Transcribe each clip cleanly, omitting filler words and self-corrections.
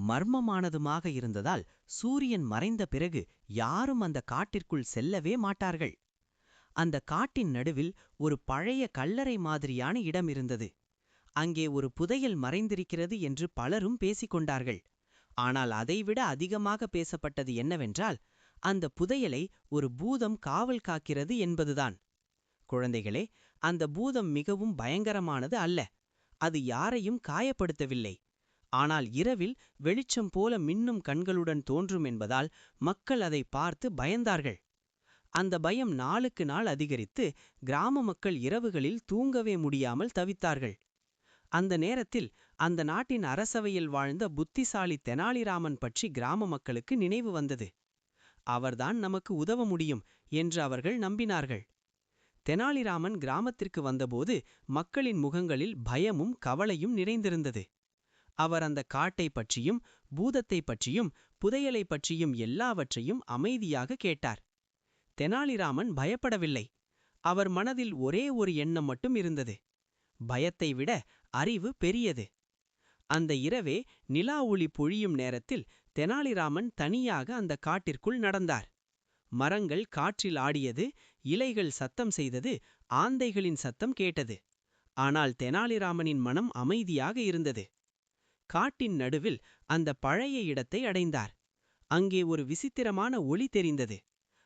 மர்மமானதுமாக இருந்ததால் சூரியன் மறைந்த பிறகு யாரும் அந்த காட்டிற்குள் செல்லவே மாட்டார்கள். அந்த காட்டின் நடுவில் ஒரு பழைய கல்லறை மாதிரியான இடம் இருந்தது. அங்கே ஒரு புதையல் மறைந்திருக்கிறது என்று பலரும் பேசிக்கொண்டார்கள். ஆனால் அதைவிட அதிகமாக பேசப்பட்டது என்னவென்றால், அந்த புதையலை ஒரு பூதம் காவல் காக்கிறது என்பதுதான். குழந்தைகளே, அந்த பூதம் மிகவும் பயங்கரமானது அல்ல. அது யாரையும் காயப்படுத்தவில்லை. ஆனால் இரவில் வெளிச்சம் போல மின்னும் கண்களுடன் தோன்றும் என்பதால் மக்கள் அதை பார்த்து பயந்தார்கள். அந்த பயம் நாளுக்கு நாள் அதிகரித்து கிராம மக்கள் இரவுகளில் தூங்கவே முடியாமல் தவித்தார்கள். அந்த நேரத்தில் அந்த நாட்டின் அரசவையில் வாழ்ந்த புத்திசாலி தெனாலிராமன் பற்றி கிராம மக்களுக்கு நினைவு வந்தது. அவர்தான் நமக்கு உதவ முடியும் என்று அவர்கள் நம்பினார்கள். தெனாலிராமன் கிராமத்திற்கு வந்தபோது மக்களின் முகங்களில் பயமும் கவலையும் நிறைந்திருந்தது. அவர் அந்த காட்டை பற்றியும் பூதத்தை பற்றியும் புதையலை பற்றியும் எல்லாவற்றையும் அமைதியாக கேட்டார். தெனாலிராமன் பயப்படவில்லை. அவர் மனதில் ஒரே ஒரு எண்ணம் மட்டும் இருந்தது. பயத்தை விட அறிவு பெரியது. அந்த இரவே நிலா ஒளி பொழியும் நேரத்தில் தெனாலிராமன் தனியாக அந்த காட்டிற்குள் நடந்தார். மரங்கள் காற்றில் ஆடியது, இலைகள் சத்தம் செய்தது, ஆந்தைகளின் சத்தம் கேட்டது. ஆனால் தெனாலிராமனின் மனம் அமைதியாக இருந்தது. காட்டின் நடுவில் அந்த பழைய இடத்தை அடைந்தார். அங்கே ஒரு விசித்திரமான ஒளி தெரிந்தது.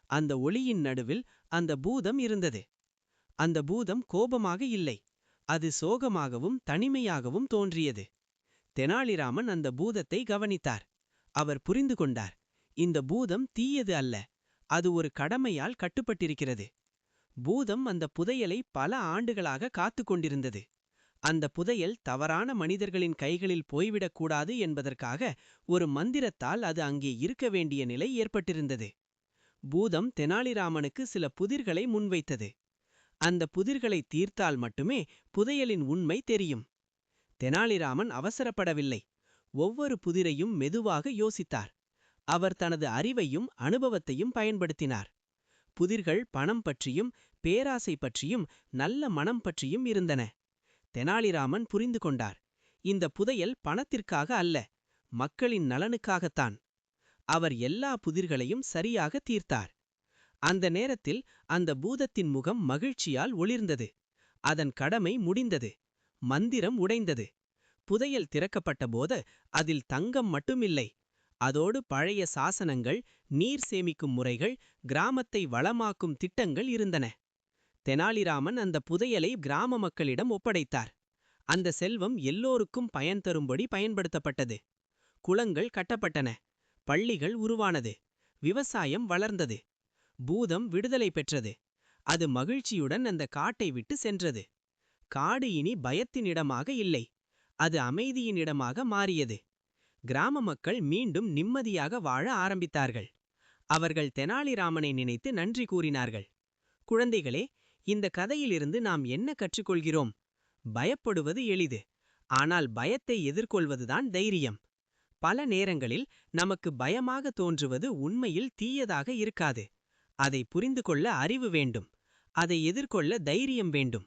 அந்த ஒளியின் நடுவில் அந்த பூதம் இருந்தது. அந்த பூதம் கோபமாக இல்லை. அது சோகமாகவும் தனிமையாகவும் தோன்றியது. தெனாலிராமன் அந்த பூதத்தை கவனித்தார். அவர் புரிந்து கொண்டார், இந்த பூதம் தீயது அல்ல, அது ஒரு கடமையால் கட்டுப்பட்டிருக்கிறது. பூதம் அந்த புதையலை பல ஆண்டுகளாக காத்து கொண்டிருந்தது. அந்த புதையல் தவறான மனிதர்களின் கைகளில் போய்விடக்கூடாது என்பதற்காக ஒரு மந்திரத்தால் அது அங்கே இருக்க வேண்டிய நிலை ஏற்பட்டிருந்தது. பூதம் தெனாலிராமனுக்கு சில புதிர்களை முன்வைத்தது. அந்த புதிர்களை தீர்த்தால் மட்டுமே புதையலின் உண்மை தெரியும். தெனாலிராமன் அவசரப்படவில்லை. ஒவ்வொரு புதிரையும் மெதுவாக யோசித்தார். அவர் தனது அறிவையும் அனுபவத்தையும் பயன்படுத்தினார். புதிர்கள் பணம் பற்றியும் பேராசை பற்றியும் நல்ல மனம் பற்றியும் இருந்தன. தெனாலிராமன் புரிந்து கொண்டார், இந்த புதையல் பணத்திற்காக அல்ல, மக்களின் நலனுக்காகத்தான். அவர் எல்லா புதிர்களையும் சரியாக தீர்த்தார். அந்த நேரத்தில் அந்த பூதத்தின் முகம் மகிழ்ச்சியால் ஒளிர்ந்தது. அதன் கடமை முடிந்தது. மந்திரம் உடைந்தது. புதையல் திறக்கப்பட்டபோது அதில் தங்கம் மட்டுமில்லை, அதோடு பழைய சாசனங்கள், நீர் சேமிக்கும் முறைகள், கிராமத்தை வளமாக்கும் திட்டங்கள் இருந்தன. தெனாலிராமன் அந்த புதையலை கிராம மக்களிடம் ஒப்படைத்தார். அந்த செல்வம் எல்லோருக்கும் பயன் தரும்படி பயன்படுத்தப்பட்டது. குளங்கள் கட்டப்பட்டன, பள்ளிகள் உருவானது, விவசாயம் வளர்ந்தது. பூதம் விடுதலை பெற்றது. அது மகிழ்ச்சியுடன் அந்த காட்டை விட்டு சென்றது. காடு இனி பயத்தின் இடமாக இல்லை, அது அமைதியின் இடமாக மாறியது. கிராம மக்கள் மீண்டும் நிம்மதியாக வாழ ஆரம்பித்தார்கள். அவர்கள் தெனாலிராமனை நினைத்து நன்றி கூறினார்கள். குழந்தைகளே, இந்த கதையிலிருந்து நாம் என்ன கற்றுக்கொள்கிறோம்? பயப்படுவது எளிது, ஆனால் பயத்தை எதிர்கொள்வதுதான் தைரியம். பல நேரங்களில் நமக்கு பயமாக தோன்றுவது உண்மையில் தீயதாக இருக்காது. அதை புரிந்து கொள்ள அறிவு வேண்டும். அதை எதிர்கொள்ள தைரியம் வேண்டும்.